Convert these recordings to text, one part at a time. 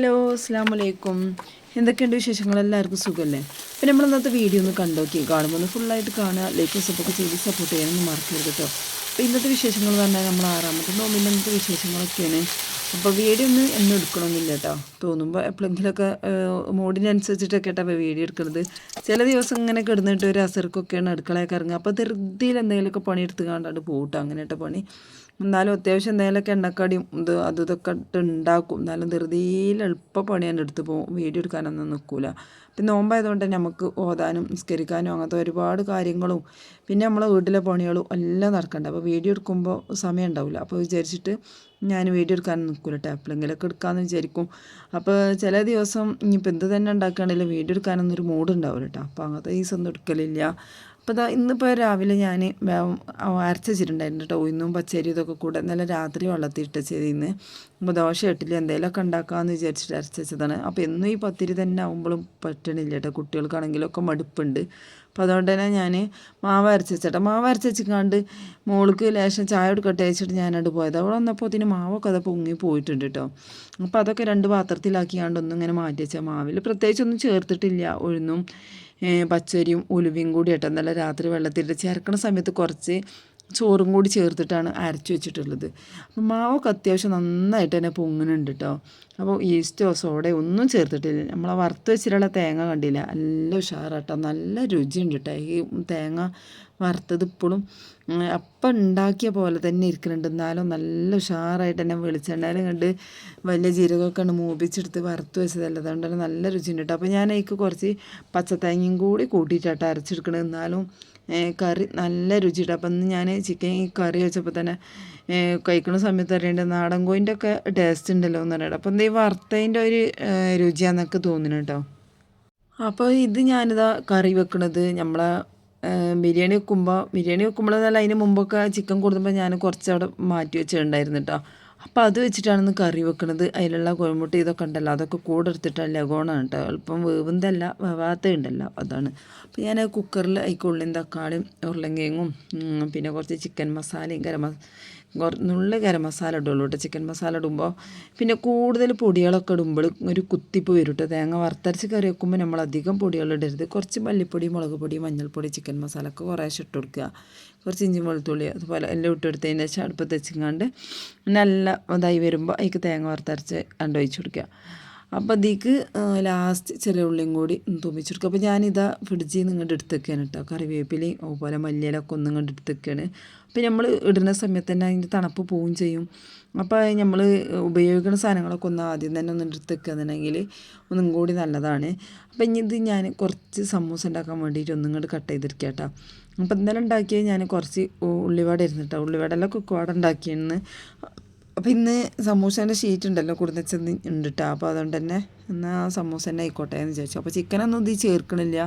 Hello അസ്സാം വലൈക്കും. എന്തൊക്കെയുണ്ട് വിശേഷങ്ങൾ? എല്ലാവർക്കും സുഖമല്ലേ? അപ്പോൾ നമ്മൾ ഇന്നത്തെ വീഡിയോ ഒന്ന് കണ്ടോക്കി. കാണുമ്പോൾ ഒന്ന് ഫുള്ളായിട്ട് കാണുക, ലൈക്കും സപ്പോർട്ട് ചെയ്ത് സപ്പോർട്ട് ചെയ്യാനൊന്നും മറക്കരുത് കേട്ടോ. അപ്പോൾ ഇന്നത്തെ വിശേഷങ്ങൾ പറഞ്ഞാൽ നമ്മൾ 6ാമത്തെ നോമ്പിൻ്റെ ഇന്നത്തെ വിശേഷങ്ങളൊക്കെയാണ്. അപ്പോൾ വീഡിയോ ഒന്നും എന്നും എടുക്കണമെന്നില്ല കേട്ടോ. തോന്നുമ്പോൾ എപ്പോഴെങ്കിലുമൊക്കെ മൂഡിനനുസരിച്ചിട്ടൊക്കെ കേട്ടോ അപ്പോൾ വീഡിയോ എടുക്കുന്നത്. ചില ദിവസം ഇങ്ങനെ കിടന്നിട്ട് ഒരു അസർക്കൊക്കെയാണ് അടുക്കളയൊക്കെ ഇറങ്ങുക. അപ്പോൾ ധൃതിയിൽ എന്തെങ്കിലുമൊക്കെ പണിയെടുത്ത് കാണാണ്ട് പോകട്ടോ. അങ്ങനെയായിട്ട് പണി എന്നാലും അത്യാവശ്യം എന്തെങ്കിലുമൊക്കെ എണ്ണക്കടിയും ഇതൊക്കെ ഇട്ട് ഉണ്ടാക്കും. എന്നാലും ധൃതിയിൽ എളുപ്പ പണിയാണ് എടുത്ത് പോകും. വീഡിയോ എടുക്കാനൊന്നും നിൽക്കില്ല. പിന്നെ നോമ്പായതുകൊണ്ട് തന്നെ നമുക്ക് ഓതാനും നിസ്കരിക്കാനും അങ്ങനത്തെ ഒരുപാട് കാര്യങ്ങളും പിന്നെ നമ്മളെ വീട്ടിലെ പണികളും എല്ലാം നടക്കണ്ട. അപ്പോൾ വീഡിയോ എടുക്കുമ്പോൾ സമയം ഉണ്ടാവില്ല. അപ്പോൾ വിചാരിച്ചിട്ട് ഞാൻ വീഡിയോ എടുക്കാൻ നിൽക്കില്ല കേട്ടോ. എപ്പോഴെങ്കിലൊക്കെ എടുക്കാമെന്ന് വിചാരിക്കും. അപ്പോൾ ചില ദിവസം ഇനിയിപ്പോൾ എന്ത് തന്നെ ഉണ്ടാക്കുകയാണെങ്കിലും വീഡിയോ എടുക്കാനൊന്നും ഒരു മൂഡ് ഉണ്ടാവില്ല കേട്ടോ. അപ്പോൾ അങ്ങനത്തെ ദിവസമൊന്നും എടുക്കലില്ല. അപ്പോൾ ഇന്നിപ്പോൾ രാവിലെ ഞാൻ അരച്ച് വെച്ചിട്ടുണ്ടായിരുന്നു കേട്ടോ. ഉഴുന്നും പച്ചരി ഇതൊക്കെ കൂടെ നല്ല രാത്രി വെള്ളത്തിട്ട് ചെയ്തിന്ന്. അപ്പോൾ ദോശ ഇട്ടില്ല എന്തെങ്കിലുമൊക്കെ ഉണ്ടാക്കാമെന്ന് വിചാരിച്ചിട്ട് അരച്ച് വെച്ചതാണ്. അപ്പോൾ എന്നും ഈ പത്തിരി തന്നെ ആകുമ്പോഴും പറ്റണില്ല കേട്ടോ. കുട്ടികൾക്കാണെങ്കിലൊക്കെ മടുപ്പുണ്ട്. അപ്പോൾ അതുകൊണ്ട് തന്നെ ഞാൻ മാവ് അരച്ച് വെച്ചേട്ടാ. മാവ് അരച്ച് വെച്ചിക്കാണ്ട് മോൾക്ക് ലേശം ചായ എടുക്കട്ടെ വെച്ചിട്ട് ഞാനോട് പോയത്. അവിടെ വന്നപ്പോൾ അതിന് മാവൊക്കെ അത് പൊങ്ങി പോയിട്ടുണ്ട് കേട്ടോ. അപ്പോൾ അതൊക്കെ 2 പാത്രത്തിലാക്കിയാണ്ട് ഒന്നും ഇങ്ങനെ മാറ്റി വെച്ചാൽ മാവിൽ പ്രത്യേകിച്ചൊന്നും ചേർത്തിട്ടില്ല. ഉഴുന്നും പച്ചരിയും ഉലുവയും കൂടി ഇട്ട് നല്ല രാത്രി വെള്ളത്തിലിട്ട് ചേർക്കണ സമയത്ത് കുറച്ച് ചോറും കൂടി ചേർത്തിട്ടാണ് അരച്ച് വെച്ചിട്ടുള്ളത്. അപ്പോൾ മാവൊക്കെ അത്യാവശ്യം നന്നായിട്ട് തന്നെ പൊങ്ങുന്നുണ്ട് കേട്ടോ. അപ്പോൾ ഈസ്റ്റോ സോഡയോ ഒന്നും ചേർത്തിട്ടില്ല. നമ്മളെ വറുത്ത് വെച്ചിട്ടുള്ള തേങ്ങ കണ്ടില്ല, നല്ല ഉഷാറാട്ടോ, നല്ല രുചിയുണ്ട് കേട്ടോ. ഈ തേങ്ങ വറുത്തത് ഇപ്പോഴും അപ്പം ഉണ്ടാക്കിയ പോലെ തന്നെ ഇരിക്കുന്നുണ്ട്. എന്നാലും നല്ല ഉഷാറായിട്ട് തന്നെ വെളിച്ചെണ്ണയിൽ കണ്ട് വലിയ ജീരകമൊക്കെ ഉണ്ട് മൂപ്പിച്ചെടുത്ത് വറുത്ത് വെച്ചതല്ല. അതുകൊണ്ട് തന്നെ നല്ല രുചിയുണ്ട് കേട്ടോ. അപ്പോൾ ഞാൻ അതിലേക്ക് കുറച്ച് പച്ചത്തേങ്ങയും കൂടി കൂട്ടിയിട്ടാട്ടോ അരച്ചെടുക്കണത്. എന്നാലും കറി നല്ല രുചിയുണ്ട്. അപ്പം ഇന്ന് ഞാൻ ചിക്കൻ ഈ കറി വെച്ചപ്പോൾ തന്നെ കഴിക്കുന്ന സമയത്ത് അറിയേണ്ടത് നാടൻ കോഴിൻ്റെ ഒക്കെ ടേസ്റ്റ് ഉണ്ടല്ലോ എന്ന് പറയുന്നത്. അപ്പോൾ ഈ വറുത്തതിൻ്റെ ഒരു രുചിയാണെന്നൊക്കെ തോന്നുന്നു കേട്ടോ. അപ്പോൾ ഇത് ഞാനിതാ കറി വെക്കണത് നമ്മളെ ബിരിയാണി വെക്കുമ്പോഴെന്നല്ല അതിന് മുമ്പൊക്കെ ചിക്കൻ കൊടുക്കുമ്പോൾ ഞാൻ കുറച്ചവിടെ മാറ്റി വെച്ചിട്ടുണ്ടായിരുന്നു കേട്ടോ. അപ്പോൾ അത് വെച്ചിട്ടാണ് കറി വെക്കുന്നത്. അതിലുള്ള കോഴിമുട്ട ഇതൊക്കെ ഉണ്ടല്ലോ അതൊക്കെ കൂടെ എടുത്തിട്ടാണ് ലഗോണാണ് കേട്ടോ. എളുപ്പം വേവുന്നതല്ല, വേവാത്ത ഉണ്ടല്ലോ അതാണ്. അപ്പോൾ ഞാൻ കുക്കറിൽ അതിലേക്ക് ഉള്ളിയും തക്കാളിയും ഉരുളങ്കിഴങ്ങും പിന്നെ കുറച്ച് ചിക്കൻ മസാലയും നുള്ളി ഗരം മസാല ഇടുള്ളൂ കേട്ടോ. ചിക്കൻ മസാല ഇടുമ്പോൾ പിന്നെ കൂടുതൽ പൊടികളൊക്കെ ഇടുമ്പോൾ ഒരു കുത്തിപ്പ് വരും കേട്ടോ. തേങ്ങ വറുത്തരച്ച് കറി വെക്കുമ്പോൾ നമ്മൾ അധികം പൊടികൾ ഇടരുത്. കുറച്ച് മല്ലിപ്പൊടി, മുളക് പൊടി, മഞ്ഞൾപ്പൊടി, ചിക്കൻ മസാല ഒക്കെ കുറേശ്ശെ ഇട്ട് കൊടുക്കുക. കുറച്ച് ഇഞ്ചി വെളുത്തുള്ളി അതുപോലെ എല്ലാം ഇട്ടെടുത്തതിന് ശേഷം അടുപ്പത്ത് വെച്ചിങ്ങാണ്ട് നല്ല ഇതായി വരുമ്പോൾ അതിലേക്ക് തേങ്ങ വറുത്തരച്ച് ഒഴിച്ച് കൊടുക്കുക. അപ്പോൾ അതിലേക്ക് ലാസ്റ്റ് ചെറിയ ഉള്ളിയും കൂടി തൂമിച്ചെടുക്കുക. അപ്പോൾ ഞാനിതാ ഫ്രിഡ്ജിൽ നിന്ന് ഇങ്ങോട്ട് എടുത്ത് വെക്കുകയാണ് കേട്ടോ. കറിവേപ്പിലയും അതുപോലെ മല്ലിയിലൊക്കെ ഒന്നും ഇങ്ങോട്ട് എടുത്ത് വെക്കുകയാണ്. അപ്പോൾ നമ്മൾ ഇടുന്ന സമയത്ത് തന്നെ അതിൻ്റെ തണുപ്പ് പോവുകയും ചെയ്യും. അപ്പോൾ നമ്മൾ ഉപയോഗിക്കുന്ന സാധനങ്ങളൊക്കെ ഒന്ന് ആദ്യം തന്നെ ഒന്ന് എടുത്ത് വെക്കുകയെന്നുണ്ടെങ്കിൽ ഒന്നും കൂടി നല്ലതാണ്. അപ്പോൾ ഇനി ഇത് ഞാൻ കുറച്ച് സമൂസ ഉണ്ടാക്കാൻ വേണ്ടിയിട്ട് ഒന്നും ഇങ്ങോട്ട് കട്ട് ചെയ്തെടുക്കുക കേട്ടോ. അപ്പോൾ ഇന്നലെ ഉണ്ടാക്കിയത് ഞാൻ കുറച്ച് ഉള്ളിവട ഇരുന്നു കേട്ടോ. ഉള്ളിവടയെല്ലാം കുക്കുവാട ഉണ്ടാക്കിയെന്ന്. അപ്പോൾ ഇന്ന് സമൂസേൻ്റെ ഷീറ്റ് ഉണ്ടല്ലോ കൊടുന്നച്ചത് ഉണ്ട് കേട്ടോ. അപ്പോൾ അതുകൊണ്ട് തന്നെ എന്നാൽ സമൂസ തന്നെ ആയിക്കോട്ടെ എന്ന് ചോദിച്ചു. അപ്പോൾ ചിക്കനൊന്നും ഇത് ചേർക്കണില്ല,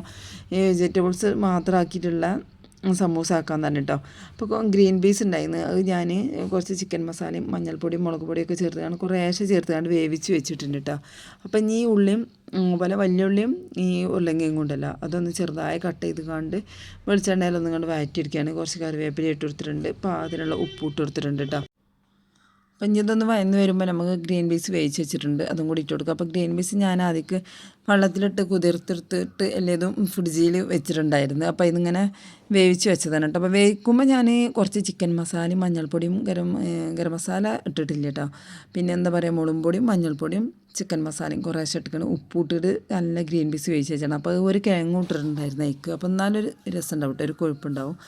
വെജിറ്റബിൾസ് മാത്രം ആക്കിയിട്ടുള്ള സമൂസ ആക്കാൻ തന്നെ കേട്ടോ. അപ്പോൾ ഗ്രീൻ പീസ് ഉണ്ടായിരുന്നു, അത് ഞാൻ കുറച്ച് ചിക്കൻ മസാലയും മഞ്ഞൾപ്പൊടിയും മുളക് പൊടിയൊക്കെ ചേർത്തുകൊണ്ട് കുറേശ്ശെ ചേർത്തുകൊണ്ട് വേവിച്ച് വെച്ചിട്ടുണ്ട് കേട്ടോ. അപ്പം ഇനി ഈ ഉള്ളിയും പോലെ വലിയ ഉള്ളിയും ഈ ഉരുളങ്കിയും കൊണ്ടല്ല അതൊന്ന് ചെറുതായി കട്ട് ചെയ്ത് കണ്ട് വെളിച്ചെണ്ണയിലൊന്നും കണ്ട് വഴറ്റിയിരിക്കുകയാണ്. കുറച്ച് കറിവേപ്പില ഇട്ട് കൊടുത്തിട്ടുണ്ട്. അപ്പോൾ അതിനുള്ള ഉപ്പ് ഇട്ട് കൊടുത്തിട്ടുണ്ട് കേട്ടോ. അപ്പം ഇനി ഇതൊന്ന് വയന്ന് വരുമ്പോൾ നമുക്ക് ഗ്രീൻ പീസ് വേവിച്ച് വെച്ചിട്ടുണ്ട്, അതും കൂടി ഇട്ട് കൊടുക്കുക. അപ്പോൾ ഗ്രീൻ പീസ് ഞാൻ ആദ്യമൊക്കെ വെള്ളത്തിലിട്ട് കുതിർത്തെടുത്തിട്ട് എല്ലാതും ഫ്രിഡ്ജിൽ വെച്ചിട്ടുണ്ടായിരുന്നു. അപ്പോൾ ഇതിങ്ങനെ വേവിച്ച് വെച്ചതാണ് കേട്ടോ. അപ്പോൾ വേവിക്കുമ്പോൾ ഞാൻ കുറച്ച് ചിക്കൻ മസാലയും മഞ്ഞൾപ്പൊടിയും ഗരം മസാല ഇട്ടിട്ടില്ല കേട്ടോ. പിന്നെ എന്താ പറയുക, മുളകും പൊടിയും മഞ്ഞൾപ്പൊടിയും ചിക്കൻ മസാലയും കുറേശ്ശെ ഇട്ടിക്കണം. ഉപ്പിട്ടിട്ട് നല്ല ഗ്രീൻ പീസ് വേവിച്ച് വെച്ചാണ്. അപ്പോൾ ഒരു കിഴങ്ങും ഇട്ടിട്ടുണ്ടായിരുന്നു അതിക്ക്. അപ്പോൾ എന്നാലൊരു രസം ഉണ്ടാവും കേട്ടോ, ഒരു കൊഴുപ്പുണ്ടാവും.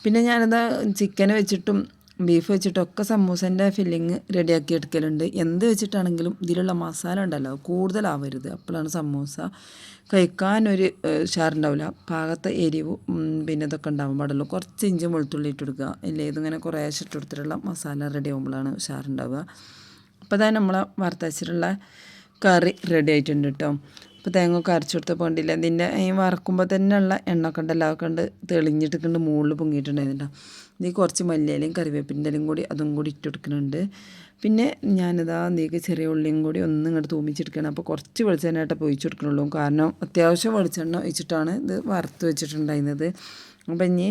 പിന്നെ ഞാനെന്താ ചിക്കനെ വെച്ചിട്ടും ബീഫ് വെച്ചിട്ടൊക്കെ സമൂസേൻ്റെ ഫില്ലിങ് റെഡിയാക്കി എടുക്കലുണ്ട്. എന്ത് വെച്ചിട്ടാണെങ്കിലും ഇതിലുള്ള മസാല ഉണ്ടല്ലോ കൂടുതലാവരുത്, അപ്പോഴാണ് സമൂസ കഴിക്കാനൊരു ഉഷാറുണ്ടാവില്ല. പാകത്തെ എരിവും പിന്നെ ഇതൊക്കെ ഉണ്ടാവും പാടുള്ളൂ. കുറച്ച് ഇഞ്ചും വെളുത്തുള്ളി ഇട്ട് കൊടുക്കുക. ഇല്ലേ ഇതിങ്ങനെ കുറേശ്ശെ ഇട്ട് കൊടുത്തിട്ടുള്ള മസാല റെഡി ആകുമ്പോഴാണ് ഉഷാറുണ്ടാവുക. അപ്പോൾ തന്നെ നമ്മളെ വറുത്തരച്ചിട്ടുള്ള കറി റെഡി ആയിട്ടുണ്ട് കേട്ടോ. അപ്പോൾ തേങ്ങ ഒക്കെ അരച്ചു കൊടുത്തപ്പോൾ കണ്ടില്ല, ഇതിൻ്റെ ഈ വറക്കുമ്പോൾ തന്നെ ഉള്ള എണ്ണൊക്കെ ഉണ്ടല്ലോ അതൊക്കെ ഉണ്ട് തെളിഞ്ഞിട്ടുണ്ട്, മുകളിൽ പൊങ്ങിയിട്ടുണ്ടായിരുന്നുണ്ടോ. ഇതിൽ കുറച്ച് മല്ലിയിലയും കറിവേപ്പിൻ്റെ ഇലയും കൂടി അതും കൂടി ഇട്ട് കൊടുക്കുന്നുണ്ട്. പിന്നെ ഞാനിതാ എന്തൊക്കെ ചെറിയ ഉള്ളിയും കൂടി ഒന്നും ഇങ്ങോട്ട് തൂമിച്ചെടുക്കണം. അപ്പോൾ കുറച്ച് വെളിച്ചെണ്ണയായിട്ട് ഒഴിച്ച് കൊടുക്കണുള്ളൂ, കാരണം അത്യാവശ്യം വെളിച്ചെണ്ണ ഒഴിച്ചിട്ടാണ് ഇത് വറുത്ത് വെച്ചിട്ടുണ്ടായിരുന്നത്. അപ്പം ഇനി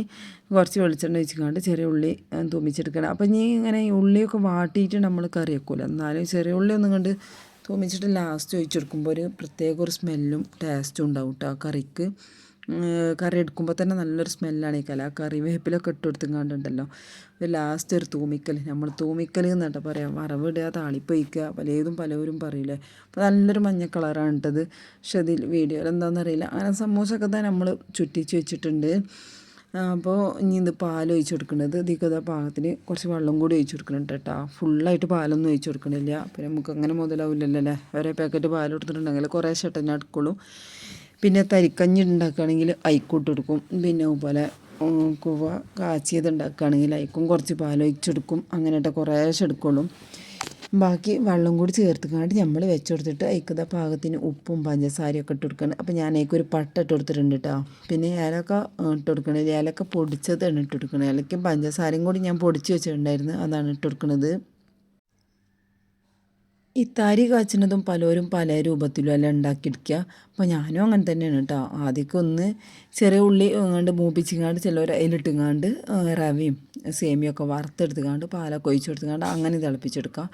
കുറച്ച് വെളിച്ചെണ്ണ ഒഴിച്ചിക്കാണ്ട് ചെറിയ ഉള്ളി തൂമിച്ചെടുക്കണം. അപ്പം ഇനി ഇങ്ങനെ ഈ ഉള്ളിയൊക്കെ വാട്ടിയിട്ട് നമ്മൾ കറി വെക്കൂല, എന്നാലും ചെറിയ ഉള്ളി ഒന്നും കണ്ട് തൂമിച്ചിട്ട് ലാസ്റ്റ് ഒഴിച്ചെടുക്കുമ്പോൾ ഒരു പ്രത്യേക ഒരു സ്മെല്ലും ടേസ്റ്റും ഉണ്ടാവും കേട്ടോ ആ കറിക്ക്. കറി എടുക്കുമ്പോൾ തന്നെ നല്ലൊരു സ്മെല്ലാണ് ഈ കല. ആ കറിവേപ്പിലൊക്കെ ഇട്ട് കൊടുത്തുങ്ങാണ്ടുണ്ടല്ലോ ഒരു ലാസ്റ്റ് ഒരു തൂമിക്കൽ, നമ്മൾ തൂമിക്കൽ എന്നിട്ട് പറയാം, വറവിടുക, താളിപ്പൊഴിക്കുക, പലതും പലവരും പറയില്ലേ. അപ്പോൾ നല്ലൊരു മഞ്ഞ കളറാണ് ഇട്ടത്. പക്ഷെ ഇതിൽ വീഡിയോയിൽ എന്താണെന്നറിയില്ല. അങ്ങനെ സമൂസൊക്കെ തന്നെ നമ്മൾ ചുറ്റിച്ച് വെച്ചിട്ടുണ്ട്. അപ്പോൾ ഇനി ഇത് പാൽ ഒഴിച്ച് കൊടുക്കുന്നത് ഇതിക്കതാ പാകത്തിന് കുറച്ച് വെള്ളം കൂടി ഒഴിച്ച് കൊടുക്കുന്നുണ്ട് കേട്ടോ. ഫുള്ളായിട്ട് പാലൊന്നും ഒഴിച്ച് കൊടുക്കണില്ല, അപ്പോൾ നമുക്ക് അങ്ങനെ മുതലാവില്ലല്ലോ അല്ലേ. ഒരേ പാക്കറ്റ് പാൽ കൊടുത്തിട്ടുണ്ടെങ്കിൽ കുറേ ഷട്ടന്നെ എടുക്കുള്ളൂ. പിന്നെ തരിക്കഞ്ഞി ഉണ്ടാക്കുകയാണെങ്കിൽ അയിക്കൂട്ട് കൊടുക്കും. പിന്നെ അതുപോലെ കുവ കാച്ചിയത് ഉണ്ടാക്കുകയാണെങ്കിൽ അയക്കും കുറച്ച് പാൽ ഒഴിച്ചെടുക്കും. അങ്ങനെയിട്ട് കുറേശ്ശെ എടുക്കുള്ളൂ. ബാക്കി വെള്ളം കൂടി ചേർത്തുകൊണ്ട് നമ്മൾ വെച്ച് കൊടുത്തിട്ട് അതിക്കത പാകത്തിന് ഉപ്പും പഞ്ചസാരയൊക്കെ ഇട്ട് കൊടുക്കണം. അപ്പോൾ ഞാൻ അതിക്കൊരു പട്ട ഇട്ട് കൊടുത്തിട്ടുണ്ട് കേട്ടോ. പിന്നെ ഏലക്ക ഇട്ട് കൊടുക്കണത്, ഏലക്ക പൊടിച്ചതാണ് ഇട്ട് കൊടുക്കണത്. ഏലക്കയും പഞ്ചസാരയും കൂടി ഞാൻ പൊടിച്ച് വെച്ചിട്ടുണ്ടായിരുന്നു, അതാണ് ഇട്ട് കൊടുക്കുന്നത്. ഈ തരി കാച്ചുന്നതും പലരും പല രൂപത്തിലും എല്ലാം ഉണ്ടാക്കിയെടുക്കുക. അപ്പോൾ ഞാനും അങ്ങനെ തന്നെയാണ് കേട്ടോ. ആദ്യമൊക്കെ ഒന്ന് ചെറിയ ഉള്ളി അങ്ങാണ്ട് മൂപ്പിച്ചിങ്ങാണ്ട് ചിലവർ അതിലിട്ടുങ്ങാണ്ട് റവയും സേമിയൊക്കെ വറുത്തെടുത്തുകൊണ്ട് പാലൊക്കെ ഒഴിച്ച് കൊടുത്തുകൊണ്ട് അങ്ങനെ തിളപ്പിച്ചെടുക്കുക.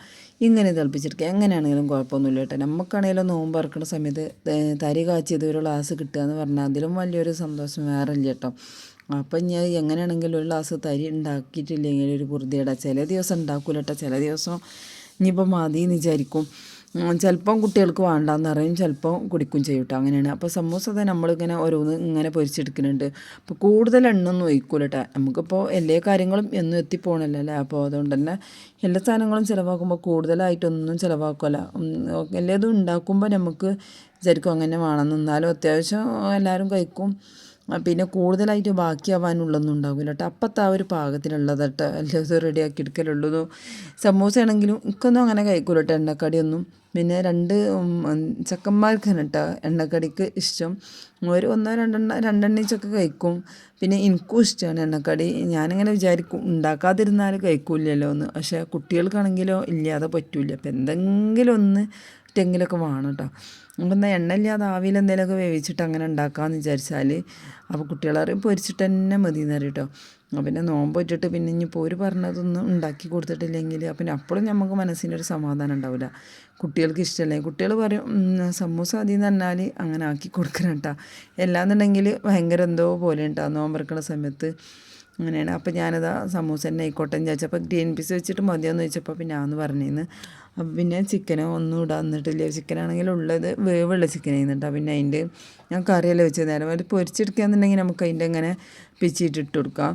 ഇങ്ങനെ തിളപ്പിച്ചെടുക്കുക എങ്ങനെയാണെങ്കിലും കുഴപ്പമൊന്നുമില്ല കേട്ടോ. നമുക്കാണെങ്കിലും നോമ്പ് ഇറക്കുന്ന സമയത്ത് തരി കാച്ചിയത് ഒരു ഗ്ലാസ് കിട്ടുക എന്ന് പറഞ്ഞാൽ അതിലും വലിയൊരു സന്തോഷം വേറെ ഇല്ല കേട്ടോ. അപ്പം ഞാൻ എങ്ങനെയാണെങ്കിലും ഒരു ഗ്ലാസ് തരി ഉണ്ടാക്കിയിട്ടില്ലെങ്കിൽ ഒരു പൊറുതിയുടെ ചില ദിവസം ഉണ്ടാക്കൂല കേട്ടോ. ചില ദിവസം ഇനിയിപ്പോൾ മതി എന്ന് വിചാരിക്കും. ചിലപ്പം കുട്ടികൾക്ക് വേണ്ടാന്ന് പറയും, ചിലപ്പോൾ കുടിക്കും ചെയ്യും കേട്ടോ. അങ്ങനെയാണ്. അപ്പോൾ സമൂസ തന്നെ നമ്മളിങ്ങനെ ഓരോന്ന് ഇങ്ങനെ പൊരിച്ചെടുക്കുന്നുണ്ട്. അപ്പോൾ കൂടുതൽ എണ്ണൊന്നും ഒഴിക്കൂല കേട്ടോ. നമുക്കിപ്പോൾ എല്ലാ കാര്യങ്ങളും എന്നും എത്തിപ്പോകണല്ലോ അല്ലേ. അപ്പോൾ അതുകൊണ്ട് തന്നെ എല്ലാ സാധനങ്ങളും ചിലവാക്കുമ്പോൾ കൂടുതലായിട്ടൊന്നും ചിലവാക്കുമല്ല. എല്ലാതും ഉണ്ടാക്കുമ്പോൾ നമുക്ക് വിചാരിക്കും അങ്ങനെ വേണമെന്ന്. എന്നാലും അത്യാവശ്യം എല്ലാവരും കഴിക്കും. പിന്നെ കൂടുതലായിട്ട് ബാക്കിയാവാനുള്ളൊന്നും ഉണ്ടാവില്ല കേട്ടോ. അപ്പത്തെ ആ ഒരു പാകത്തിനുള്ളത് കേട്ടോ എല്ലാതും റെഡിയാക്കി എടുക്കലുള്ളൂ. സമൂസ ആണെങ്കിലും എനിക്കൊന്നും അങ്ങനെ കഴിക്കൂല കേട്ടോ എണ്ണക്കടിയൊന്നും. പിന്നെ ചെക്കന്മാർക്കാണ് കേട്ടോ എണ്ണക്കടിക്ക് ഇഷ്ടം. ഒരു ഒന്നോ രണ്ടെണ്ണീച്ചൊക്കെ കഴിക്കും. പിന്നെ എനിക്കും ഇഷ്ടമാണ് എണ്ണക്കടി. ഞാനിങ്ങനെ വിചാരിക്കും ഉണ്ടാക്കാതിരുന്നാൽ കഴിക്കൂലല്ലോ എന്ന്. പക്ഷേ കുട്ടികൾക്കാണെങ്കിലോ ഇല്ലാതെ പറ്റൂല. അപ്പോൾ എന്തെങ്കിലും ഒന്ന് ഒറ്റെങ്കിലൊക്കെ വേണം കേട്ടോ. അപ്പം എന്നാൽ എണ്ണ ഇല്ലാതെ ആവിയിൽ എന്തെങ്കിലുമൊക്കെ വേവിച്ചിട്ട് അങ്ങനെ ഉണ്ടാക്കാമെന്ന് വിചാരിച്ചാൽ അപ്പോൾ കുട്ടികളറിയും പൊരിച്ചിട്ട് തന്നെ മതി എന്ന് പറയും കേട്ടോ. പിന്നെ നോമ്പ് വെച്ചിട്ട് പിന്നെ ഇനിയിപ്പോൾ ഒരു പറഞ്ഞതൊന്നും ഉണ്ടാക്കി കൊടുത്തിട്ടില്ലെങ്കിൽ പിന്നെ അപ്പോഴും നമുക്ക് മനസ്സിനൊരു സമാധാനം ഉണ്ടാവില്ല. കുട്ടികൾക്ക് ഇഷ്ടമല്ലേ. കുട്ടികൾ പറയും സമൂസ മതി എന്ന് പറഞ്ഞാൽ അങ്ങനെ ആക്കി കൊടുക്കണം കേട്ടോ. എല്ലാന്നുണ്ടെങ്കിൽ ഭയങ്കര എന്തോ പോലെ ഉണ്ടാകും നോമ്പറക്കണ സമയത്ത്. അങ്ങനെയാണ്. അപ്പോൾ ഞാനതാ സമൂസ തന്നെ ആയിക്കോട്ടെ എന്ന് ചോദിച്ചപ്പോൾ ഗ്രീൻ പീസ് വെച്ചിട്ട് മതിയെന്ന് ചോദിച്ചപ്പോൾ പിന്നെ ആന്ന് പറഞ്ഞിരുന്നു. അപ്പം പിന്നെ ചിക്കനോ ഒന്നും ഇടാൻ തന്നിട്ടില്ല. ചിക്കനാണെങ്കിൽ ഉള്ളത് വേവുള്ള ചിക്കൻ ചെയ്യുന്നുണ്ടോ. പിന്നെ അതിൻ്റെ ഞാൻ കറിയല്ല വെച്ചത്. നേരം ഒരു പൊരിച്ചെടുക്കുകയെന്നുണ്ടെങ്കിൽ നമുക്ക് അതിൻ്റെ ഇങ്ങനെ പിച്ചിട്ടിട്ട് കൊടുക്കാം.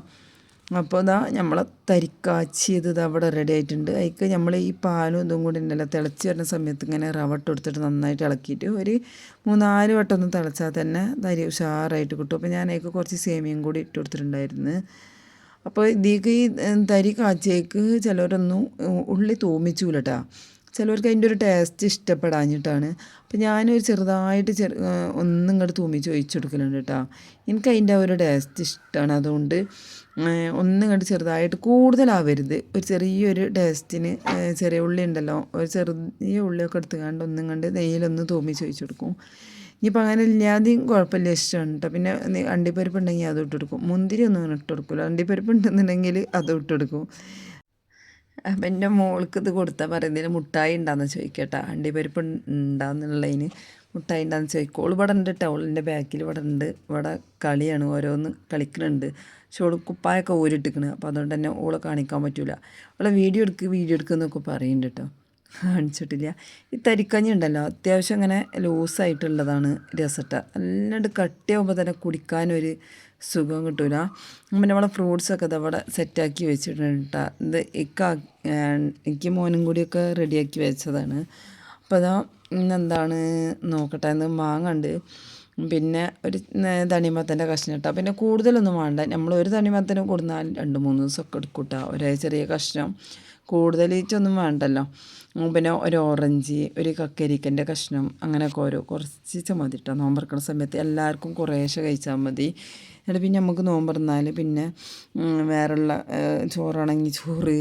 അപ്പോൾ ഇതാ നമ്മളെ തരിക്കാച്ചിയത് ഇത് അവിടെ റെഡി ആയിട്ടുണ്ട്. അതിക്ക് നമ്മൾ ഈ പാലും ഇതും കൂടി ഉണ്ടല്ലോ തിളച്ച് വരുന്ന സമയത്ത് ഇങ്ങനെ റവ ഇട്ട് കൊടുത്തിട്ട് നന്നായിട്ട് ഇളക്കിയിട്ട് ഒരു 3-4 വട്ടം ഒന്ന് തിളച്ചാൽ തന്നെ തരി ഉഷാറായിട്ട് കിട്ടും. അപ്പോൾ ഞാൻ അതിക്ക് കുറച്ച് സേമിയയും കൂടി ഇട്ട് കൊടുത്തിട്ടുണ്ടായിരുന്നു. അപ്പോൾ ഇതിലേക്ക് ഈ തരി കാച്ചിയേക്ക് ചിലവരൊന്നും ഉള്ളി തൂമിച്ചൂല കേട്ടോ. ചിലവർക്ക് അതിൻ്റെ ഒരു ടേസ്റ്റ് ഇഷ്ടപ്പെടാഞ്ഞിട്ടാണ്. അപ്പോൾ ഞാനൊരു ചെറുതായിട്ട് ഒന്നും ഇങ്ങോട്ട് തൂമിച്ച് ഒഴിച്ചു കൊടുക്കലുണ്ട് കേട്ടോ. എനിക്ക് അതിൻ്റെ ഒരു ടേസ്റ്റ് ഇഷ്ടമാണ്. അതുകൊണ്ട് ഒന്നും ഇങ്ങോട്ട് ചെറുതായിട്ട് കൂടുതലാവരുത്. ഒരു ചെറിയൊരു ടേസ്റ്റിന് ചെറിയ ഉള്ളി ഉണ്ടല്ലോ, ഒരു ചെറിയ ഉള്ളിയൊക്കെ എടുത്തുകൊണ്ട് ഒന്നും കണ്ട് നെയ്യിലൊന്ന് തൂമിച്ച് ഒഴിച്ചു കൊടുക്കും. ഇനിയിപ്പോൾ അങ്ങനെ ഇല്ലാതെയും കുഴപ്പമില്ല, ഇഷ്ടമാണ് കേട്ടോ. പിന്നെ അണ്ടിപ്പരിപ്പ് ഉണ്ടെങ്കിൽ അതും ഇട്ട് കൊടുക്കും. മുന്തിരി ഒന്നും അങ്ങനെ ഇട്ട് കൊടുക്കില്ല. അണ്ടിപ്പരിപ്പ് ഉണ്ടെന്നുണ്ടെങ്കിൽ അതും ഇട്ട് കൊടുക്കും. അപ്പം എൻ്റെ മോൾക്ക് ഇത് കൊടുത്താൽ പറയുന്നതിന് മുട്ടായി ഉണ്ടാകുന്ന ചോദിക്കട്ടോ. അണ്ടിപ്പരിപ്പ് ഉണ്ടാകുന്നുള്ളതിന് മുട്ടായി ഉണ്ടാകുന്ന ചോദിക്കും. ഓൾ ഇവിടെ ഉണ്ട് കേട്ടോ. ഓളിൻ്റെ ബാക്കിൽ ഇവിടെ ഉണ്ട്. ഇവിടെ കളിയാണ്, ഓരോന്ന് കളിക്കുന്നുണ്ട്. പക്ഷെ ഓൾ കുപ്പായൊക്കെ ഊരിട്ടിക്കണ്. അപ്പോൾ അതുകൊണ്ട് തന്നെ ഓളെ കാണിക്കാൻ പറ്റില്ല. ഓളെ വീഡിയോ എടുക്കുന്നൊക്കെ പറയുന്നുണ്ട് കേട്ടോ. കാണിച്ചിട്ടില്ല. ഈ തരിക്കഞ്ഞി ഉണ്ടല്ലോ അത്യാവശ്യം ഇങ്ങനെ ലൂസായിട്ടുള്ളതാണ് രസട്ട. നല്ലത് കട്ടിയാകുമ്പോൾ തന്നെ കുടിക്കാനൊരു സുഖം കിട്ടൂല. പിന്നെ നമ്മളെ ഫ്രൂട്ട്സൊക്കെ ഇതവിടെ സെറ്റാക്കി വെച്ചിട്ടുണ്ട് കേട്ടോ. ഇത് എനിക്ക് മോനും കൂടിയൊക്കെ റെഡിയാക്കി വെച്ചതാണ്. അപ്പോൾ അതാ ഇന്നെന്താണ് നോക്കട്ടെ. ഇന്ന് മാങ്ങണ്ട്, പിന്നെ ഒരു തണിമത്തൻ്റെ കഷ്ണം ഇട്ടാൽ പിന്നെ കൂടുതലൊന്നും വേണ്ട. നമ്മൾ ഒരു തണിമത്തന് കൊടുന്നാൽ 2-3 ദിവസമൊക്കെ എടുക്കും കേട്ടോ. ഒരേ ചെറിയ കഷ്ണം, കൂടുതലൊന്നും വേണ്ടല്ലോ. പിന്നെ ഒരു ഓറഞ്ച്, ഒരു കക്കരിക്കൻ്റെ കഷ്ണം, അങ്ങനെയൊക്കെ കുറച്ച് മതി കേട്ടോ. നോമ്പറക്കണ സമയത്ത് എല്ലാവർക്കും കുറേശ്ശെ കഴിച്ചാൽ മതി. എന്നിട്ട് പിന്നെ നമുക്ക് നോമ്പറന്നാൽ പിന്നെ വേറെയുള്ള ചോറാണെങ്കിൽ ചോറ്,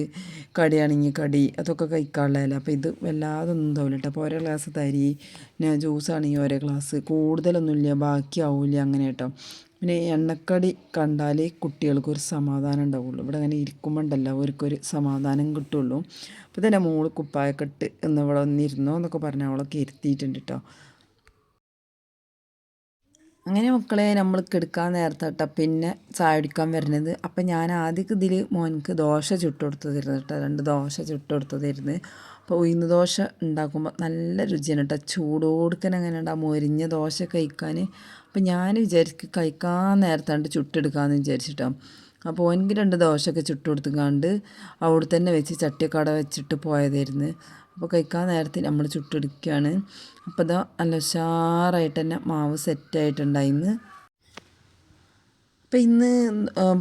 കടിയാണെങ്കിൽ കടി, അതൊക്കെ കഴിക്കാനുള്ളതല്ലേ. അപ്പോൾ ഇത് വല്ലാതൊന്നും ഉണ്ടാവില്ല കേട്ടോ. അപ്പോൾ ഓരോ ഗ്ലാസ് തരി, പിന്നെ ജ്യൂസാണെങ്കിൽ ഓരോ ഗ്ലാസ്, കൂടുതലൊന്നുമില്ല, ബാക്കിയാവില്ല അങ്ങനെ കേട്ടോ. പിന്നെ എണ്ണക്കടി കണ്ടാൽ കുട്ടികൾക്കൊരു സമാധാനം ഉണ്ടാവുള്ളൂ. ഇവിടെ അങ്ങനെ ഇരിക്കുമ്പോൾ ഉണ്ടല്ലോ അവർക്കൊരു സമാധാനം കിട്ടുള്ളൂ. അപ്പോൾ തന്നെ മോള് കുപ്പായൊക്കെ ഒക്കെ ഇട്ട് ഇന്ന് ഇവിടെ വന്നിരുന്നോ എന്നൊക്കെ പറഞ്ഞ് അവളൊക്കെ ഇരുത്തിയിട്ടുണ്ട് കേട്ടോ. അങ്ങനെ മക്കളെ നമ്മൾ കിടക്കാൻ നേരത്തെ പിന്നെ ചായ കുടിക്കാൻ വരുന്നത്. അപ്പം ഞാൻ ആദ്യം ഇതിൽ മോനിക്ക് ദോശ ചുട്ട് കൊടുത്തതായിരുന്നു കേട്ടോ, 2 ദോശ ചുട്ട് കൊടുത്തതായിരുന്നു. അപ്പോൾ ഉഴുന്ന് ദോശ ഉണ്ടാക്കുമ്പോൾ നല്ല രുചിയാണ് കേട്ടോ, ചൂടോടുക്കനെ അങ്ങനെ ഉണ്ടാകും മൊരിഞ്ഞ ദോശ കഴിക്കാൻ. അപ്പം ഞാൻ വിചാരിക്കും കഴിക്കാൻ നേരത്താണ്ട് ചുട്ടെടുക്കാമെന്ന് വിചാരിച്ചിട്ടോ. അപ്പോൾ എനിക്ക് 2 ദോശയൊക്കെ ചുട്ട് കൊടുത്തുകൊണ്ട് അവിടെ തന്നെ വെച്ച് ചട്ടിയൊക്കെ അവിടെ വെച്ചിട്ട് പോയതായിരുന്നു. അപ്പോൾ കഴിക്കാൻ നേരത്തെ നമ്മൾ ചുട്ടെടുക്കുകയാണ്. അപ്പോൾ ഇതാ നല്ല ഉഷാറായിട്ട് തന്നെ മാവ് സെറ്റായിട്ടുണ്ടായിന്ന്. അപ്പോൾ ഇന്ന്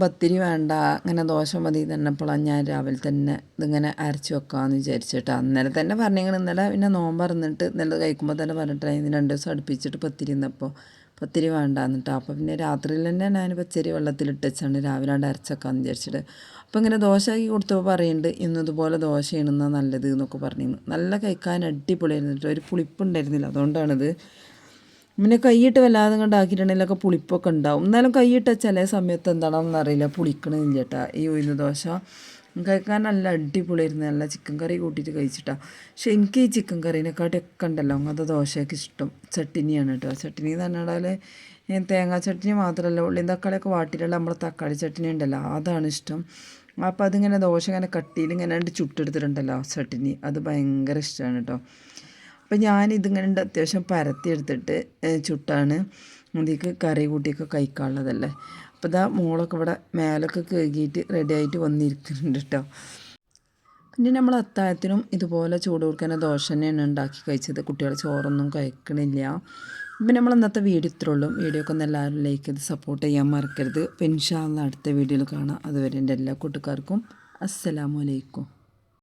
പത്തിരി വേണ്ട, അങ്ങനെ ദോശ മതി തന്നപ്പോഴാണ് ഞാൻ രാവിലെ തന്നെ ഇതിങ്ങനെ അരച്ച് വെക്കാമെന്ന് വിചാരിച്ചിട്ട് അന്നേരം തന്നെ പറഞ്ഞിങ്ങനെ. ഇന്നലെ പിന്നെ നോമ്പറന്നിട്ട് ഇന്നലെ കഴിക്കുമ്പോൾ തന്നെ പറഞ്ഞിട്ടായിരുന്നു 2 ദിവസം അടുപ്പിച്ചിട്ട് പത്തിരി ഇന്നപ്പോൾ പത്തിരി വേണ്ടാന്നിട്ട്. അപ്പോൾ പിന്നെ രാത്രിയിൽ തന്നെ ഞാൻ പച്ചരി വെള്ളത്തിലിട്ട് വെച്ചാണ് രാവിലെ അരച്ചേക്കാമെന്ന് വിചാരിച്ചിട്ട്. അപ്പോൾ ഇങ്ങനെ ദോശ ആക്കി കൊടുത്തപ്പോൾ പറയുന്നുണ്ട് ഇന്നതുപോലെ ദോശ ഇടുന്ന നല്ലത് എന്നൊക്കെ പറഞ്ഞിരുന്നു. നല്ല കഴിക്കാൻ അടിപൊളിയായിരുന്നു, ഒരു പുളിപ്പുണ്ടായിരുന്നില്ല, അതുകൊണ്ടാണിത്. പിന്നെ കൈയിട്ട് വല്ലാതെ കൊണ്ടാക്കിയിട്ടുണ്ടെങ്കിലൊക്കെ പുളിപ്പൊക്കെ ഉണ്ടാവും. എന്നാലും കൈയിട്ട ചില സമയത്ത് എന്താണെന്ന് അറിയില്ല, പുളിക്കണമെന്നില്ല കേട്ടോ. ഈ ഉഴുന്ന് ദോശ കഴിക്കാൻ നല്ല അടിപൊളിയായിരുന്നു, നല്ല ചിക്കൻ കറി കൂട്ടിയിട്ട് കഴിച്ചിട്ടാണ്. പക്ഷെ എനിക്ക് ഈ ചിക്കൻ കറീനെക്കാട്ടിയൊക്കെ ഉണ്ടല്ലോ അങ്ങനത്തെ ദോശയൊക്കെ ഇഷ്ടം ചട്ടിനിയാണ് കേട്ടോ. ചട്ടിനി എന്ന് പറഞ്ഞാൽ തേങ്ങാ ചട്നി മാത്രമല്ല, ഉള്ളിയും തക്കാളിയൊക്കെ വാട്ടിയിട്ടുള്ള നമ്മളെ തക്കാളി ചട്നി ഉണ്ടല്ലോ, അതാണ് ഇഷ്ടം. അപ്പോൾ അതിങ്ങനെ ദോശ ഇങ്ങനെ കട്ടിയിൽ ഇങ്ങനെ ചുട്ടെടുത്തിട്ടുണ്ടല്ലോ ചട്നി, അത് ഭയങ്കര ഇഷ്ടമാണ് കേട്ടോ. അപ്പം ഞാനിതിങ്ങനെ അത്യാവശ്യം പരത്തിയെടുത്തിട്ട് ചുട്ടാണ് അതിലേക്ക് കറി കൂട്ടിയൊക്കെ കഴിക്കാനുള്ളതല്ലേ. അപ്പോൾ ഇതാ മോളൊക്കെ ഇവിടെ മേലൊക്കെ കഴുകിയിട്ട് റെഡി ആയിട്ട് വന്നിരിക്കുന്നുണ്ട് കേട്ടോ. പിന്നെ നമ്മൾ അത്താഴത്തിനും ഇതുപോലെ ചൂട് കൊടുക്കുന്ന ദോശ തന്നെയാണ് ഉണ്ടാക്കി കഴിച്ചത്. കുട്ടികൾ ചോറൊന്നും കഴിക്കണില്ല. പിന്നെ നമ്മൾ ഇന്നത്തെ വീഡിയോ ഇത്രേ ഉള്ളൂ. വീഡിയോ ഒക്കെ ഒന്ന് എല്ലാവരും ലൈക്ക് ചെയ്ത് സപ്പോർട്ട് ചെയ്യാൻ മറക്കരുത്. അപ്പോൾ ഇൻഷാ അല്ലാഹ് അടുത്ത വീഡിയോയിൽ കാണാം. അതുവരെ എൻ്റെ എല്ലാ കൂട്ടുകാർക്കും അസ്സലാമു അലൈക്കും.